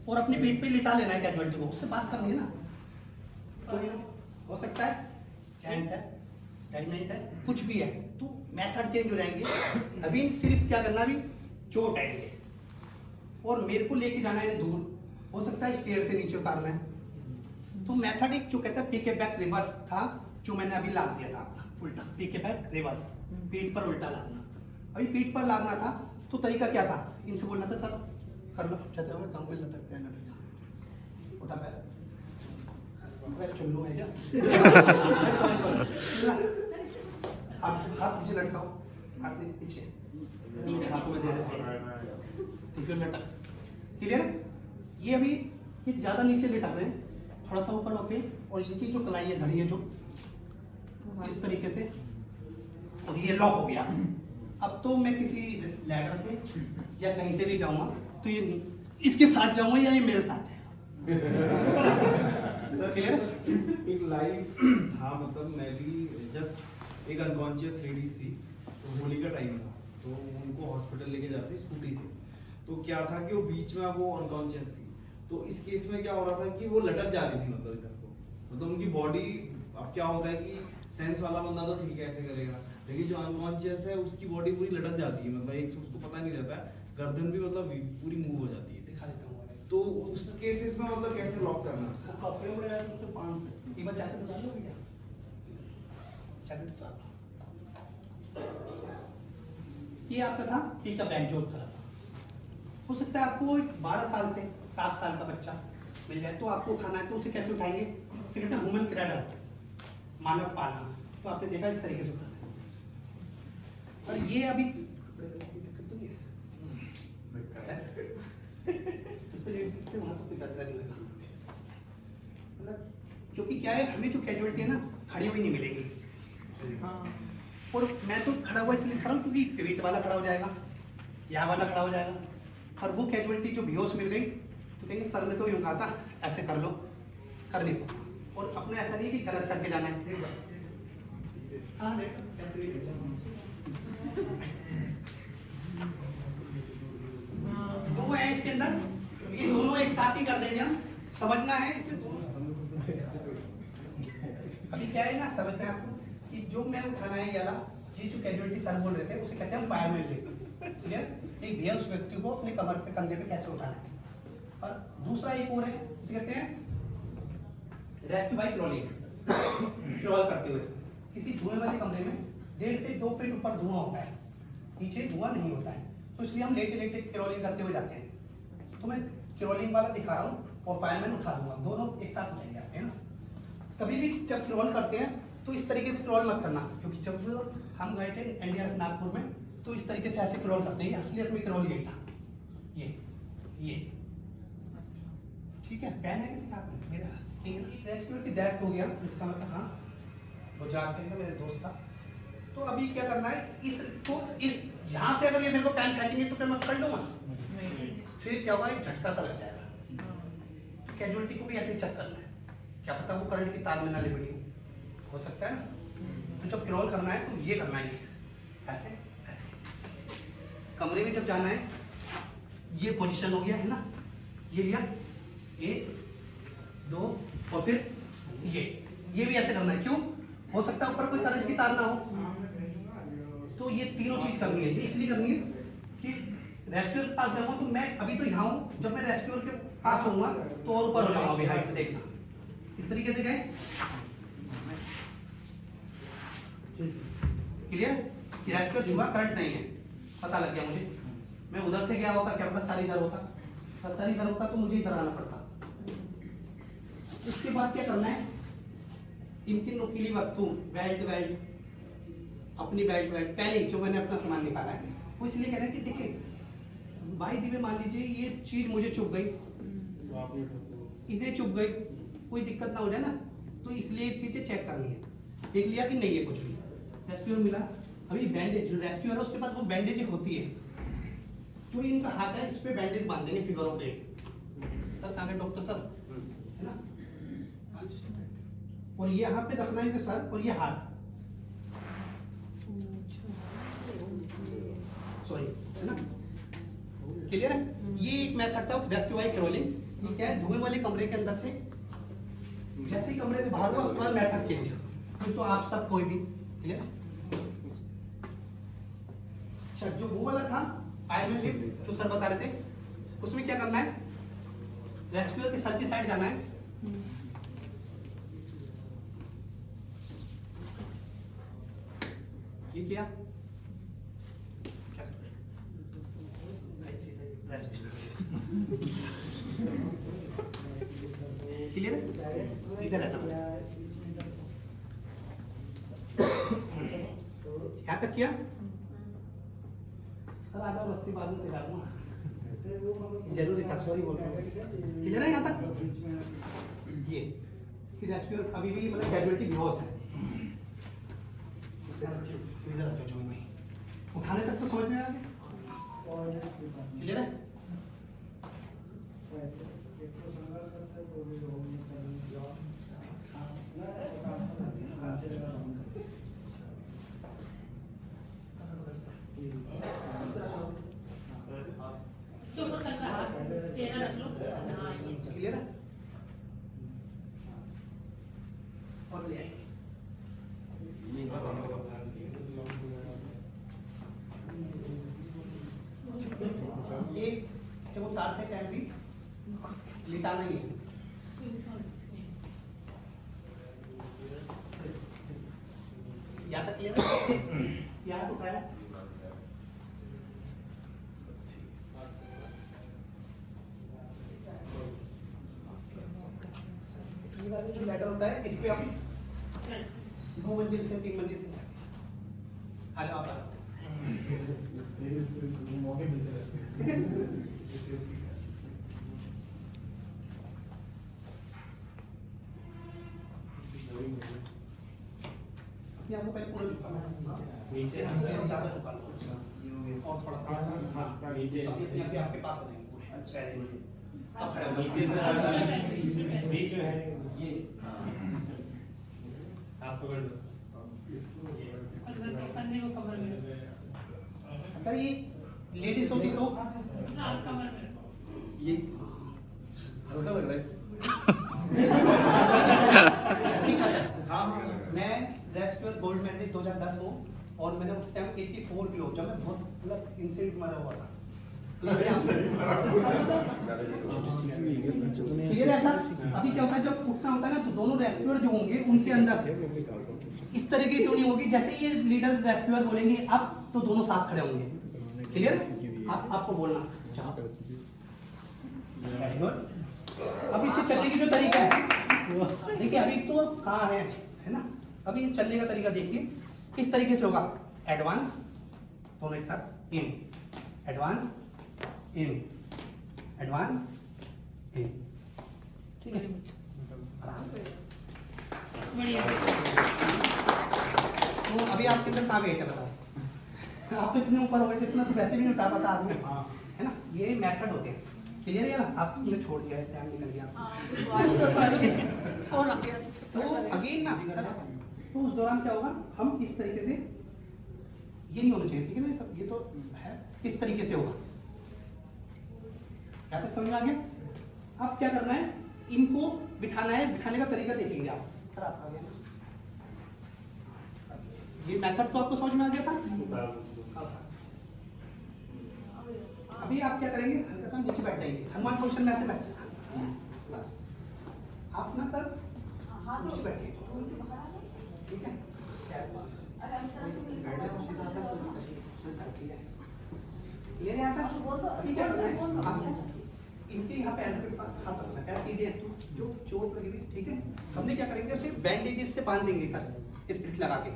और अपनी पीठ पे लिटा लेना है कैजुअलिटी को, उससे बात करनी है ना। तो हो सकता है हैंड्स है, स्टेगनेंट है, कुछ भी है, तो मेथड चेंज हो जाएंगे। अभी सिर्फ क्या करना, अभी चोट आएंगे और मेरे को लेके जाना है दूर, हो सकता है स्टेयर से नीचे उतारना है। तो मेथड एक जो कहता है पिक ए बैक रिवर्स था, जो मैंने अभी लाद दिया था अपना उल्टा, पिक ए बैक रिवर्स, पीठ पर उल्टा लादना। अभी पीठ पर लादना था तो तरीका क्या था, इनसे बोलना था सर कर लो, जैसे हमें काम में लटकते हैं, लटक उठा पैर चुल्लू है क्या हाथ पीछे लटकाओ, हाथ पीछे, हाथों में दे रहे लटक, क्लियर। ये अभी ये ज्यादा नीचे लिटा रहे हैं, थोड़ा सा ऊपर होते हैं, और इनकी जो कलाई है घड़ी है जो इस तरीके से, और ये लॉक हो गया। अब तो मैं किसी लैडर से या कहीं से भी जाऊंगा तो ये इसके साथ जाऊंगा या ये मेरे साथ है। एक लाइव था, मतलब मैं भी जस्ट एक अनकॉन्शियस लेडीज थी, तो होली का टाइम था, तो उनको हॉस्पिटल लेके जाते स्कूटी से। तो क्या था कि वो बीच में वो अनकॉन्शियस थी, तो इस केस में क्या हो रहा था कि वो लटक जा रही थी, मतलब इधर को, मतलब उनकी बॉडी, अब क्या होता है कि सेंस वाला बंदा तो ठीक है ऐसे करेगा, लेकिन जो अनकॉन्शियस है उसकी बॉडी पूरी लटक जाती है, मतलब एक उसको पता नहीं रहता है, गर्दन भी मतलब पूरी मूव हो जाती है। दिखा देता हूँ। तो उस केसेस में मतलब कैसे लॉक करना है? कपड़े में यार उससे 5 से एक बार जैकेट उतार लो क्या, जैकेट उतार लो। ये आपका था ठीक है, बैक जोड़ करा था। हो सकता है आपको 12 साल से 7 साल का बच्चा मिल जाए, तो आपको उठाना है, तो उसे कैसे उठाएंगे, उसे कहते हैं ह्यूमन क्रेडल, मानव पालना। तो आपने देखा इस तरीके से उठाना है। और ये अभी दिक्कत तो नहीं है, इस पे लेटते वहां तो कोई दर्द नहीं लगा, मतलब क्योंकि क्या है, हमें जो कैजुअलिटी है ना खड़ी हुई नहीं मिलेगी। और मैं तो खड़ा हुआ इसलिए खड़ा हूँ क्योंकि पेट वाला खड़ा हो जाएगा, यहाँ वाला खड़ा हो जाएगा, और वो कैजुअलिटी जो बेहोश मिल गई तो कहेंगे सर ने तो यूँ कहा था ऐसे कर लो, कर नहीं पाऊँ। और अपने ऐसा नहीं कि गलत करके जाना है, हाँ ऐसे भी दो है इसके अंदर, ये दोनों एक साथ ही कर देंगे हम, समझना है इसमें दोनों। अभी क्या है ना, समझना है आपको कि जो मैं उठाना है यारा, ये जो कैजुअलिटी सर बोल रहे थे उसे कहते हैं हम फायरमैन, ठीक है। एक बेहोश व्यक्ति को अपने कमर पे, कंधे पे कैसे उठाना है। और दूसरा एक और है, उसे कहते हैं रेस्क्यू बाय क्रॉलिंग, क्रॉल करते हुए। किसी धुएं वाले कमरे में 1.5 से 2 फीट ऊपर धुआं होता है, नीचे धुआं नहीं होता है, तो इसलिए हम लेटे लेटे क्रॉलिंग करते हुए जाते हैं। तो मैं क्रॉलिंग वाला दिखा रहा हूँ और फायरमैन उठा दूंगा, दोनों एक साथ हो जाएंगे आपके, है ना। कभी भी जब क्रॉल करते हैं तो इस तरीके से क्रॉल मत करना, क्योंकि जब हम गए थे एनडीआरएफ नागपुर में तो इस तरीके से ऐसे क्रॉल करते हैं, असलियत में क्रॉल यही था, ये ठीक है। पेन है किसी हाथ में मेरा, रेस्क्यू की डेथ हो गया, इसका मतलब हाँ वो जाते हैं, मेरे दोस्त था। तो अभी क्या करना है, इस यहाँ से अगर ये मेरे को पेन फेंकेंगे तो फिर मैं पकड़ लूंगा, फिर क्या होगा, एक झटका सा लग जाएगा। कैजुअलिटी को भी ऐसे ही चेक करना है, क्या पता वो करंट की तार में ना लिपटी हो सकता है ना। तो जब क्रॉल करना है तो ये करना है, ऐसे ऐसे। कमरे में जब जाना है, ये पोजीशन हो गया है ना, ये लिया 1 2 और फिर ये भी ऐसे करना है। क्यों, हो सकता है ऊपर कोई करंट की तार ना हो, तो ये तीनों चीज करनी है। ये इसलिए करनी है कि रेस्क्यूअर के पास जाऊंगा तो मैं अभी तो यहाँ हूँ, जब मैं रेस्क्यूअर के पास होऊंगा तो और ऊपर हो जाऊंगा, अभी हाइट से देखना, इस तरीके से गए, क्लियर। रेस्क्यूअर छुआ, करंट नहीं है, पता लग गया मुझे। मैं उधर से गया होता, क्या पता सर इधर होता, सर इधर होता तो मुझे इधर आना पड़ता। उसके बाद क्या करना है, इनकी नुकीली वस्तु, बेल्ट, अपनी बेल्ट पहले जो मैंने अपना सामान निकाला है वो इसलिए कह रहे हैं कि देखिए भाई दिव्य, मान लीजिए ये चीज मुझे चुभ गई, इन्हें चुभ गई, कोई दिक्कत ना हो जाए ना, तो इसलिए चीजें चेक करनी है। देख लिया कि नहीं है कुछ भी, रेस्क्यूअर मिला, अभी बैंडेज, जो रेस्क्यूअर है उसके पास वो बैंडेज होती है, जो इनका हाथ है इस पे बैंडेज बांध देंगे, फिगर ऑफ 8। सर कहाँ गए डॉक्टर सर, है ना। और ये यहाँ पे रखना है सर, और ये हाथ, सॉरी, है ना, क्लियर है? ये एक मेथड था रेस्क्यू बाय क्रोलिंग। ये क्या है, धुएं वाले कमरे के अंदर से जैसे ही कमरे से बाहर हुआ उसके बाद मेथड चेंज। फिर तो आप सब कोई भी क्लियर। अच्छा, जो वो वाला था फायरमैन लिफ्ट जो सर बता रहे थे, उसमें क्या करना है, रेस्क्यूअर के सर की साइड जाना है, ये किया, क्या कर रहे हैं, क्लियर है, सीधे रहना। यहाँ तक किया सर, आ जाओ रस्सी बाद में से डालूंगा, जरूरी था, सॉरी बोल रहा हूँ। क्लियर है यहाँ तक? ये कि रेस्क्यूअर अभी भी मतलब कैजुअलिटी बेहोश है, इधर आ जाओ चौंग में, उठाने तक तो समझ में आ गया, क्लियर है? क्लियर है? और ले आएंगे ये जब उतारते टाइम भी लिटाना ही है। यहाँ तक क्लियर है? यहाँ तो क्या है, जो लेटर होता है इस पे आप 2 मंजिल से 3 मंजिल से आ जाओ आप मौके मिलते रहते हैं। आपको पहले पूरा झुका नीचे, ज़्यादा झुका लो और थोड़ा सा नीचे, अभी आपके पास आ जाएंगे पूरे। अच्छा है, अब खड़े हो नीचे से बीच में है ये, आप पकड़ लो अगर ये लेडीज होगी तो ये हल्का लग रहा है हाँ, मैं रेस्क्यूअर गोल्ड मेडलिस्ट 2010 हूँ और मैंने उस टाइम 84 किलो, जब मैं बहुत मतलब इंसिडेंट मारा हुआ था। क्लियर है सर? अभी क्या होता है, जब उठना होता है ना, तो दोनों रेस्क्यूअर जो होंगे उनके अंदर इस तरह की ट्यूनिंग होगी, जैसे ये लीडर रेस्क्यूअर बोलेंगे अब तो दोनों साथ खड़े होंगे। क्लियर? आपको बोलना। Very good. अब इसे चलने की जो तरीका है, देखिए अभी तो कहाँ है ना, अभी चलने का तरीका देखिए किस तरीके से होगा। एडवांस दोनों एक साथ, in advance in advance in, ठीक है? बढ़िया। तो अभी आपके अंदर कहाँ वेट है बताओ? आप तो इतने ऊपर हो गए, इतना तो वैसे भी नहीं उठा पाता आदमी, है ना? ये मेथड होते हैं। क्लियर है ना? आपने छोड़ दिया है, टाइम निकल गया। तो अगेन ना सर, तो उस दौरान क्या होगा, हम इस तरीके से, ये नहीं होना चाहिए, ठीक है ना? सब ये तो है, इस तरीके से होगा। क्या तक समझ में आ गया? अब क्या करना है, इनको बिठाना है, बिठाने का तरीका देखेंगे आप। सर आप आ गए ना, ये मेथड तो आपको समझ में आ गया था? अभी आप क्या करेंगे, हल्का सा नीचे बैठ जाएंगे, हनुमान पोजीशन में ऐसे बैठे बस। आप ना सर नीचे बैठिए, ठीक है? क्लियर है? आता ठीक है? इनके यहाँ पे एल्बो के पास हाथ रखना, पैर सीधे, जो चोट लगी हुई, ठीक है? हमने क्या करेंगे, उसे बैंडेजेस से बांध देंगे, कर स्प्रिट लगा के।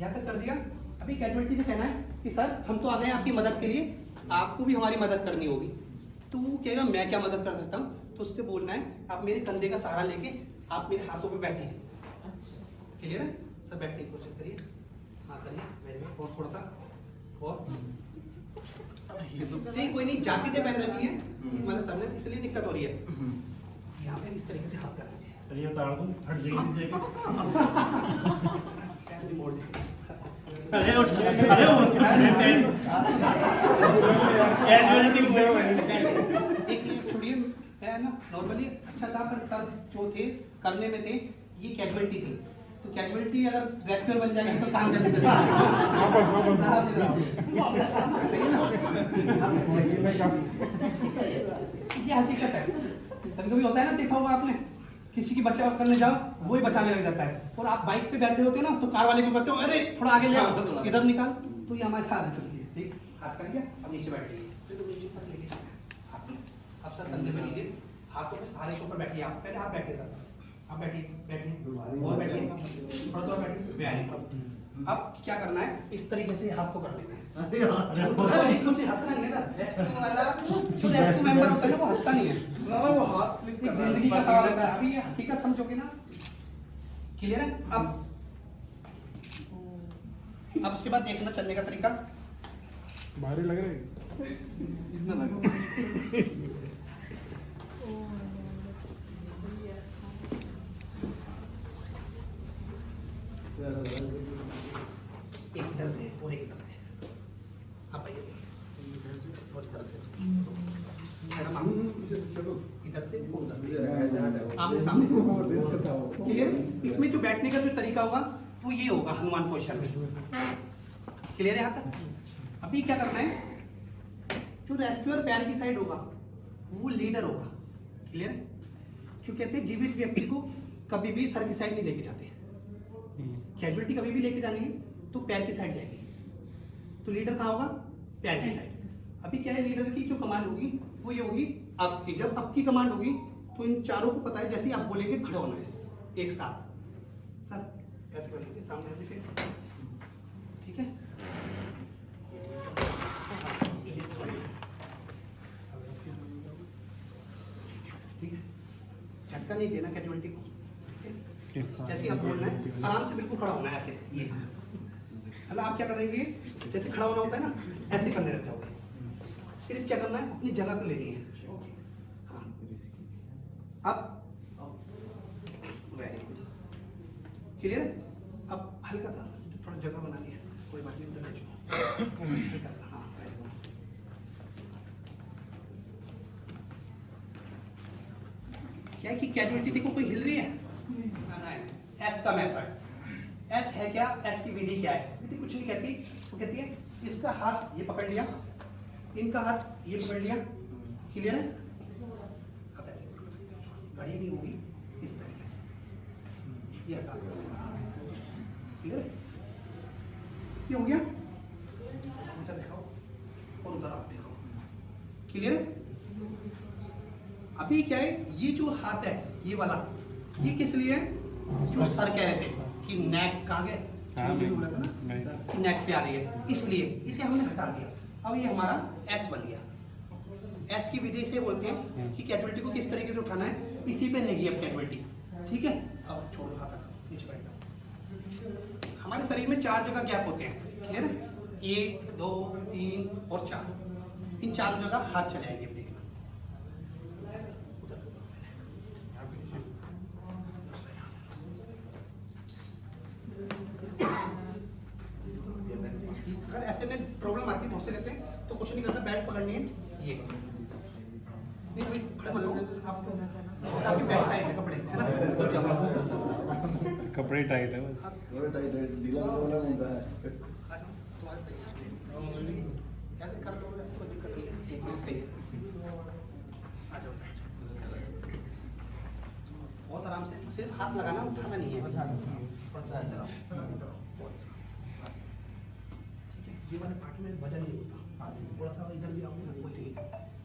यहाँ तक कर दिया। अभी कैजुअलिटी से कहना है कि सर हम तो आ गए हैं आपकी मदद के लिए, आपको भी हमारी मदद करनी होगी। तो वो कहेगा मैं क्या मदद कर सकता हूँ, तो उससे बोलना है आप मेरे कंधे का सहारा लेके आप मेरे हाथों पे बैठिए। क्लियर है सर? बैठने की कोशिश करिए, हाँ करिए, वेरी गुड। और थोड़ा सा और नहीं, कोई नहीं, जैकेटें पहन रखी है हमारे सर ने, इसलिए दिक्कत हो रही है। यहाँ पे इस तरीके से हाथ करेंगे, चलिए उतार दूं, फट जाएगी जैकेट। ऐसे मोड़ देंगे। एक ये छोड़िए, है ना नॉर्मली अच्छा था, पर सर जो थे करने में थे ये कैजुअलिटी थी, तो कैजुअलिटी अगर रेस्क्यूअर बन जाएगी तो काम कैसे चलेगा? सही ना? ये हकीकत है। कभी कभी होता है ना, देखा होगा आपने, किसी की बचाव करने जाओ वो ही बचाने लग जाता है, और आप बाइक पे बैठे होते हो ना तो कार वाले को कहते हो अरे थोड़ा आगे ले आओ, इधर निकाल। तो ये हमारी आदत होती है। ठीक, हाथ कर लिया, अब नीचे बैठ जाइए, फिर तो नीचे ऊपर लेके जाना है हाथ को। अब सर कंधे पे लीजिए, हाथों पे सहारे के ऊपर बैठिए। आप पहले आप बैठिए सर, आप बैठिए बैठिए और बैठिए, थोड़ा थोड़ा बैठिए, वेरी गुड। अब क्या करना है, इस तरीके से हाथ को कर लेना है। अरे कुछ हंसना नहीं है सर, जो रेस्क्यू मेंबर होता है ना वो हंसता नहीं है, वो हाथ स्लिप एक जिंदगी का सवाल होता है। अभी ये हकीकत समझोगे ना, क्लियर है? अब उसके बाद देखना चलने का तरीका भारी लग रही है। इसमें लगा एक इधर से और एक इधर से, आप आइए इधर से और इधर से, मैडम आप इधर से और उधर से, आमने सामने, क्लियर? इसमें जो बैठने का जो तरीका होगा वो ये होगा, हनुमान पोजीशन में। क्लियर है यहाँ तक? अभी क्या करना है, जो रेस्क्यूअर पैर की साइड होगा वो लीडर होगा। क्लियर है? क्यों कहते हैं जीवित व्यक्ति को कभी भी सर की साइड नहीं लेके जाते, कैजुअलिटी कभी भी लेके जानी है तो पैर की साइड जाएगी, तो लीडर कहाँ होगा? पैर की साइड। अभी क्या है, लीडर की जो कमांड होगी वो ये होगी आपकी। जब आपकी कमांड होगी तो इन चारों को पता है, जैसे ही आप बोलेंगे खड़े होना है एक साथ। सर ऐसे कर लीजिए, सामने अपनी फेस, ठीक है? ठीक है, झटका नहीं देना कैजुअलिटी को। जैसे आप बोलना है आराम से बिल्कुल खड़ा होना है, ऐसे ये मतलब आप क्या करेंगे, जैसे खड़ा होना होता है ना ऐसे करने लग जाओगे। सिर्फ क्या करना है, अपनी जगह को लेनी है। हाँ, अब वेरी गुड, क्लियर है? अब हल्का सा थोड़ा जगह बनानी है, कोई बात नहीं, उधर ले जाओ। हाँ वेरी गुड। क्या है कि कैजुअलिटी देखो कोई हिल रही है, एस का मेथड, एस है क्या, एस की विधि क्या है? विधि कुछ नहीं कहती, वो कहती है इसका हाथ ये पकड़ लिया, इनका हाथ ये पकड़ लिया, क्लियर है? अब ऐसे पकड़ सकते हो, घड़ी नहीं होगी, इस तरीके से ये क्लियर है? ये हो गया, उधर दिखाओ और उधर आप देखो, क्लियर है? अभी क्या है, ये जो हाथ है ये वाला, ये किस लिए है? जो सर कह रहे थे कि नेक कहाँ गए, नेक पे आ रही है, इसलिए इसे हमने हटा दिया। अब ये हमारा एस बन गया। एस की विधि से बोलते हैं कि कैजुअलिटी को किस तरीके से उठाना है, इसी पे रहेगी अब कैजुअलिटी। ठीक है, अब छोड़ो हाथ, नीचे बैठ जाओ। हमारे शरीर में 4 जगह गैप होते हैं, क्लियर है? 1 2 3 और 4, इन चारों जगह हाथ चले आएंगे। देखना अगर ऐसे में प्रॉब्लम आती है, बहुत से रहते हैं, तो कुछ नहीं करना, बेल्ट पकड़नी है, ये नहीं अभी खड़े मत हो, आपको आपकी बेल्ट टाइट है, कपड़े है ना, कपड़े टाइट है बस। थोड़ा टाइट है, ढीला वाला होता है। तुम्हारा सही है, ऐसे कर लो, कोई दिक्कत नहीं है, एक मिनट पे आ जाओ, बहुत आराम से, सिर्फ हाथ लगाना, उठाना नहीं है, बस ठीक है। ये वाले पार्ट में वजन नहीं होता, थोड़ा सा इधर भी आओगे ना, कोई नहीं,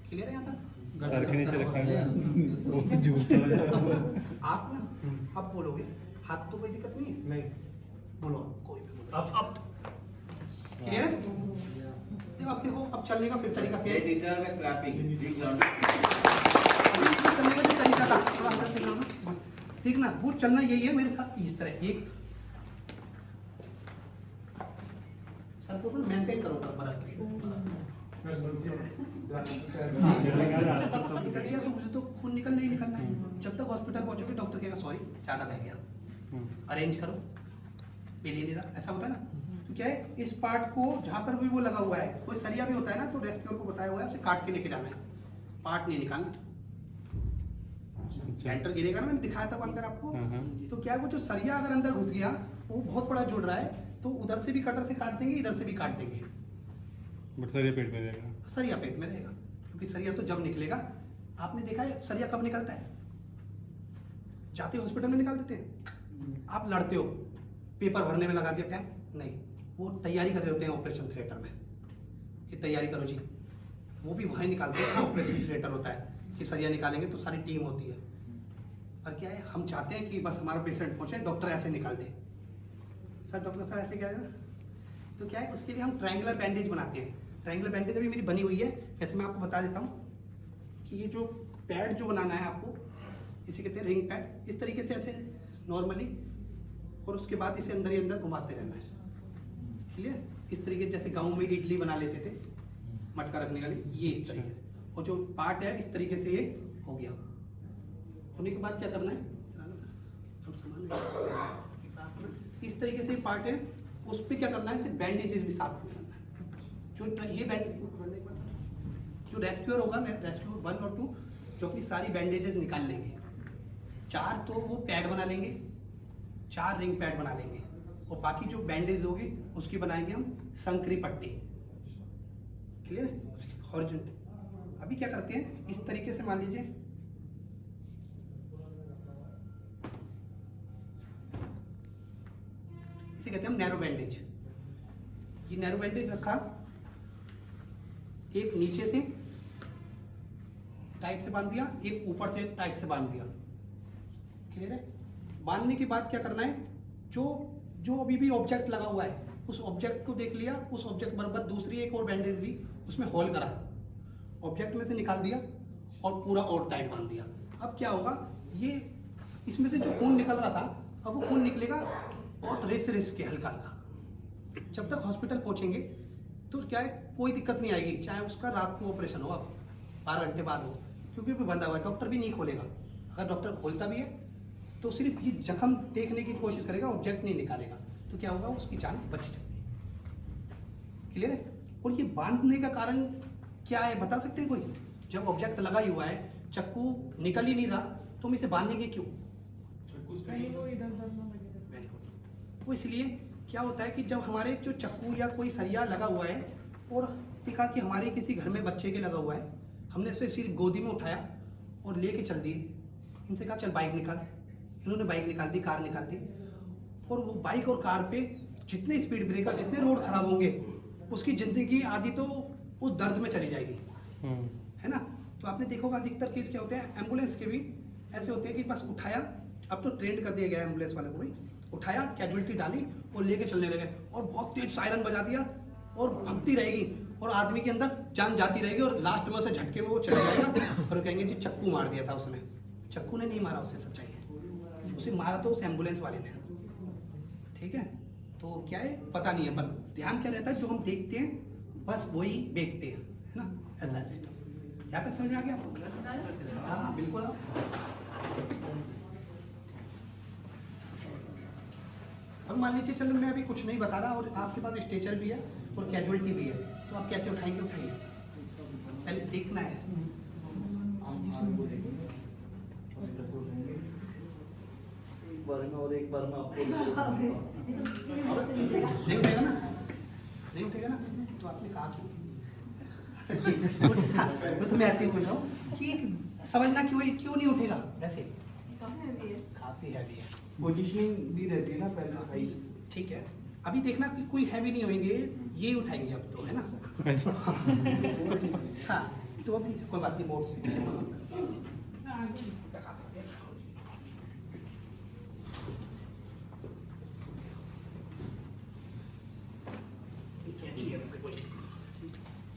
क्लियर है? यहाँ तक सर के नीचे रखेंगे वो झूठ आप ना अब बोलोगे, हाथ तो कोई दिक्कत नहीं है, नहीं बोलो कोई भी बोलो, अब क्लियर है? जब अब देखो, अब चलने का फिर तरीका से They deserve a clapping. Big round. चलने का जो तरीका था, थोड़ा अंदर से ना, ठीक ना, वो चलना यही है मेरे साथ, इस तरह एक सर को मेंटेन करो बराबर के निकल गया तो मुझे तो खून निकलना ही निकलना है। जब तक हॉस्पिटल पहुंचोगे डॉक्टर कहेगा सॉरी ज़्यादा बह गया, अरेंज करो, मिल ही नहीं रहा, ऐसा होता है ना। तो क्या है, इस पार्ट को जहाँ पर भी वो लगा हुआ है, कोई सरिया भी होता है ना, तो रेस्क्यूअर को बताया हुआ है उसे काट के लेके जाना है, पार्ट नहीं निकालना। एंटर गिरेगा ना, मैंने दिखाया था वो अंदर आपको। तो क्या है, वो जो सरिया अगर अंदर घुस गया, वो बहुत बड़ा जुड़ रहा है, तो उधर से भी कटर से काट देंगे, इधर से भी काट देंगे। बट सर ये पेट में रहेगा। सरिया पेट में रहेगा, क्योंकि सरिया तो जब निकलेगा, आपने देखा है सरिया कब निकलता है, जाते हॉस्पिटल में निकाल देते हैं। आप लड़ते हो, पेपर भरने में लगा दिया टाइम, नहीं, वो तैयारी कर रहे होते हैं ऑपरेशन थिएटर में कि तैयारी करो जी, वो भी वहीं निकालते हैं। ऑपरेशन थिएटर होता है कि सरिया निकालेंगे तो सारी टीम होती है। पर क्या है, हम चाहते हैं कि बस हमारा पेशेंट पहुंचे, डॉक्टर ऐसे निकाल दे, सर डॉक्टर सर ऐसे कह रहे हैं ना। तो क्या है, उसके लिए हम ट्रायंगुलर बैंडेज बनाते हैं। ट्रायंगुलर बैंडेज अभी मेरी बनी हुई है, वैसे मैं आपको बता देता हूँ कि ये जो पैड जो बनाना है आपको, इसे कहते हैं रिंग पैड। इस तरीके से ऐसे नॉर्मली, और उसके बाद इसे अंदर ही अंदर घुमाते रहना है, क्लियर। इस तरीके जैसे गाँव में इडली बना लेते थे मटका रखने के लिए, ये इस तरीके से, और जो पार्ट है इस तरीके से ये हो गया। होने के बाद क्या करना है, इस तरीके से पार्ट है, उस पर क्या करना है, सिर्फ बैंडेजेस भी साथ में करना है। जो ये जो रेस्क्यूअर होगा, रेस्क्यू 1 और 2, जो अपनी सारी बैंडेजेस निकाल लेंगे। 4 तो वो पैड बना लेंगे, 4 रिंग पैड बना लेंगे, और बाकी जो बैंडेज होगी उसकी बनाएंगे हम संकरी पट्टी, क्लियर है, हॉरिजॉन्टल। अभी क्या करते हैं, इस तरीके से मान लीजिए, इसे कहते हैं हम नैरो बैंडेज। ये नैरो बैंडेज रखा, एक नीचे से टाइट से बांध दिया, एक ऊपर से टाइट से बांध दिया, क्लियर है। बांधने के बाद क्या करना है, जो अभी भी ऑब्जेक्ट लगा हुआ है, उस ऑब्जेक्ट को देख लिया, उस ऑब्जेक्ट बराबर दूसरी एक और बैंडेज ली, उसमें होल करा, ऑब्जेक्ट में से निकाल दिया और पूरा और टाइट बांध दिया। अब क्या होगा, ये इसमें से जो खून निकल रहा था, अब वो खून निकलेगा बहुत रेस के, हल्का हल्का। जब तक हॉस्पिटल पहुंचेंगे तो क्या है, कोई दिक्कत नहीं आएगी, चाहे उसका रात को ऑपरेशन हो, अब 12 घंटे बाद हो, क्योंकि भी बंधा हुआ है, डॉक्टर भी नहीं खोलेगा। अगर डॉक्टर खोलता भी है तो सिर्फ ये जख्म देखने की कोशिश करेगा, ऑब्जेक्ट नहीं निकालेगा, तो क्या होगा, उसकी जान बच जाएगी, क्लियर है। और ये बांधने का कारण क्या है, बता सकते हैं कोई? जब ऑब्जेक्ट लगा ही हुआ है, चक्कू निकल ही नहीं रहा, तो हम इसे बांधेंगे क्यों? वो इसलिए क्या होता है कि जब हमारे जो चक्कू या कोई सरिया लगा हुआ है, और देखा कि हमारे किसी घर में बच्चे के लगा हुआ है, हमने उसे सिर्फ गोदी में उठाया और लेके चल दिए, इनसे कहा चल बाइक निकाल, इन्होंने बाइक निकाल दी, कार निकाल दी, और वो बाइक और कार पे जितने स्पीड ब्रेकर, जितने रोड खराब होंगे, उसकी ज़िंदगी आधी तो उस दर्द में चली जाएगी, है ना। तो आपने देखा होगा अधिकतर केस क्या होते हैं, एम्बुलेंस के भी ऐसे होते हैं कि बस उठाया, अब तो ट्रेंड कर दिया गया है एम्बुलेंस वाले को भी, उठाया, कैजुअलिटी डाली और लेके चलने लगे, और बहुत तेज सायरन बजा दिया और भगती रहेगी, और आदमी के अंदर जान जाती रहेगी, और लास्ट में उसे झटके में वो चला जाएगा और कहेंगे जी चक्कू मार दिया था उसने। चक्कू ने नहीं मारा, उसे सच्चाई है, उसे मारा तो उस एम्बुलेंस वाले ने, ठीक है। तो क्या है, पता नहीं है, पर ध्यान क्या रहता है, जो हम देखते हैं बस वही देखते हैं, है ना, ऐसा सिस्टम। यहाँ तक समझ में आ गया आपको? हाँ बिल्कुल। अब मान लीजिए, चलो मैं अभी कुछ नहीं बता रहा, और आपके पास स्ट्रेचर भी है और कैजुअलिटी भी है, तो आप कैसे उठाएंगे? उठाइए, पहले देखना है। एक बार में और एक बार में आपको नहीं उठेगा ना, नहीं उठेगा ना, तो आपने कहा क्यों? तो मैं ऐसे ही बोल रहा हूँ कि समझना क्यों नहीं उठेगा, वैसे काफी हैवी है, पोजीशनिंग दी रहती है ना पहले हाई। ठीक है। अभी देखना कि कोई हैवी नहीं होंगे, ये उठाएंगे अब तो, है ना। हाँ, तो अभी कोई बात नहीं, बोर्ड से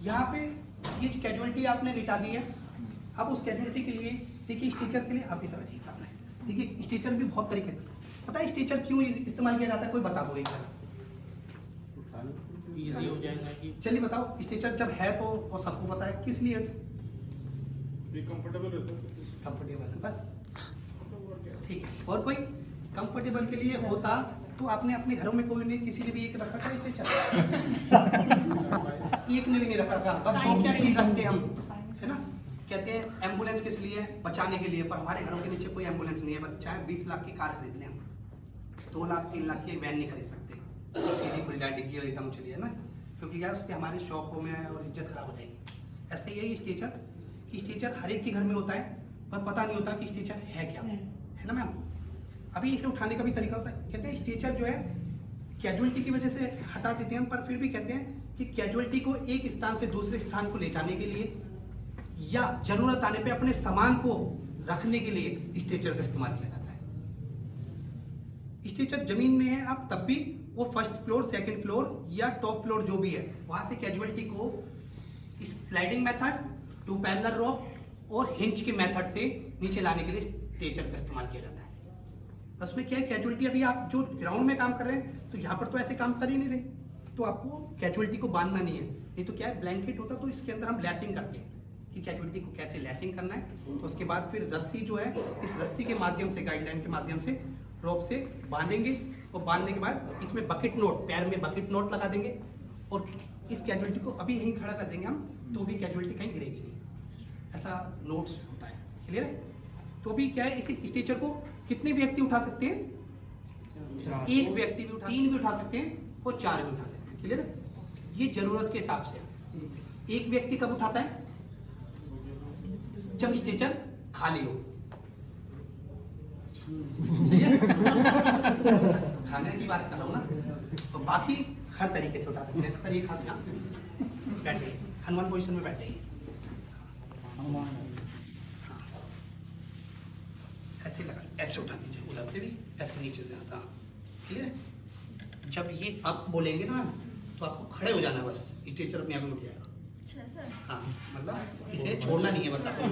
यहाँ पे ये कैजुअलिटी आपने लिटा दी है। अब उस कैजुअलिटी के लिए देखिए, स्ट्रेचर के लिए आप इधर जी सामने देखिए, स्ट्रेचर भी बहुत तरीके से, पता है स्ट्रेचर क्यों इस्तेमाल किया जाता है, कोई बता दो एक बार, इजी हो जाएगा कि चलिए बताओ। स्ट्रेचर जब है तो, और सबको पता है किस लिए, कंफर्टेबल रहता है, कंफर्टेबल है बस, ठीक है। और कोई कंफर्टेबल के लिए होता तो आपने अपने घरों में कोई नहीं, किसी ने भी एक रखा था स्टेचर? एक ने भी नहीं रखा था। बस वो क्या चीज रखते हैं हम, है ना, कहते हैं एम्बुलेंस किस लिए, बचाने के लिए, पर हमारे घरों के नीचे कोई एम्बुलेंस नहीं है। चाहे 20 लाख की कार खरीद लें हम, 2 लाख 3 लाख की वैन नहीं खरीद सकते, सीधी खुल जाए डिग्गी और एकदम चलिए ना, क्योंकि क्या उससे हमारे शौकों में और इज्जत खराब हो जाएगी। ऐसे ही है स्टेचर, कि स्टेचर हर एक के घर में होता है, पर पता नहीं होता कि स्टेचर है क्या, है ना मैम। अभी इसे उठाने का भी तरीका होता है। कहते हैं स्टेचर जो है कैजुअलिटी की वजह से हटा देते हैं हम, पर फिर भी कहते हैं कि कैजुअलिटी को एक स्थान से दूसरे स्थान को ले जाने के लिए या जरूरत आने पे अपने सामान को रखने के लिए स्ट्रेचर का इस्तेमाल किया जाता है। स्ट्रेचर जमीन में है आप तब भी वो फर्स्ट फ्लोर, सेकंड फ्लोर या टॉप फ्लोर जो भी है, वहां से कैजुअलिटी को स्लाइडिंग मेथड, 2 पैरेलल रॉप और हिंज के मेथड से नीचे लाने के लिए स्ट्रेचर का इस्तेमाल किया जाता है। उसमें क्या है, कैजुअलिटी अभी आप जो ग्राउंड में काम कर रहे हैं तो यहाँ पर तो ऐसे काम कर ही नहीं रहे, तो आपको कैजुअलिटी को बांधना नहीं है। नहीं तो क्या है, ब्लैंकेट होता तो इसके अंदर हम लैसिंग करते हैं कि कैजुअलिटी को कैसे लैसिंग करना है। तो उसके बाद फिर रस्सी जो है, इस रस्सी के माध्यम से, गाइडलाइन के माध्यम से रोप से बांधेंगे, और बांधने के बाद इसमें बकेट नोट, पैर में बकेट नोट लगा देंगे और इस कैजुअलिटी को अभी यहीं खड़ा कर देंगे हम, तो भी कैजुअलिटी कहीं गिरेगी नहीं। ऐसा नोट्स होता है, क्लियर है। तो अभी क्या है, इसी स्ट्रेचर को कितने व्यक्ति उठा सकते हैं? 1 व्यक्ति भी उठा, 3 भी उठा सकते हैं और 4 भी उठा सकते हैं, क्लियर है। ये जरूरत के हिसाब से। एक व्यक्ति कब उठाता है? जब स्ट्रेचर खाली हो। सही है? खाने की बात कर रहा हूँ ना, तो बाकी हर तरीके से उठा सकते हैं। सर ये खास यहाँ बैठे, हनुमान पोजीशन में बैठे, ऐसे लगा, ऐसे उठा लीजिए, उधर से भी ऐसे नीचे से आता, क्लियर है। जब ये आप बोलेंगे ना तो आपको खड़े हो जाना, बस स्ट्रेचर अपने आप ही उठ जाएगा। हाँ, मतलब इसे छोड़ना नहीं है बस आपको,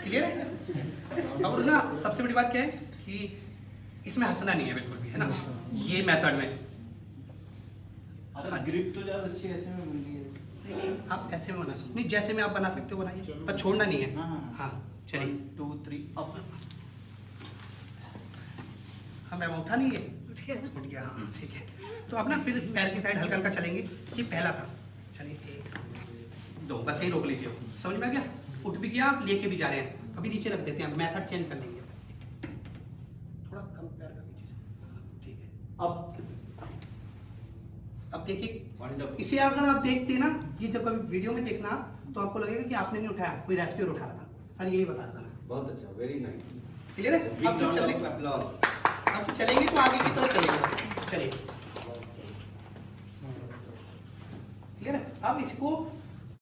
क्लियर है। अब ना सबसे बड़ी बात क्या है कि इसमें हंसना नहीं है बिल्कुल भी, है ना, ये मेथड में। ग्रिप तो ज्यादा अच्छी ऐसे में मिल रही है। आप ऐसे में बना सकते नहीं, जैसे में आप बना सकते हो बनाइए, पर छोड़ना नहीं है। हाँ चलिए, 1 2 3 अप। हाँ मैम उठा नहीं है, उठ गया, हाँ ठीक है। तो आप ना फिर पैर की साइड हल्का हल्का चलेंगे। ये पहला था, चलिए 1 2, बस यही रोक लीजिए। समझ में आ गया? उठ भी गया, आप लेके भी जा रहे हैं। अभी नीचे रख देते हैं, मेथड चेंज कर देंगे, थोड़ा कम पैर कर दीजिए, ठीक है। अब देखिए, इसे अगर आप देखते हैं ना, ये जब कभी वीडियो में देखना तो आपको लगेगा कि आपने नहीं उठाया, कोई रेस्क्यूअर उठा रहा था। सर यही बता रहा था मैं। बहुत अच्छा, वेरी नाइस। क्लियर है। अब तो चलेंगे, अब तो चलेंगे तो आगे की तरफ चलेंगे। चलिए, क्लियर है। अब इसको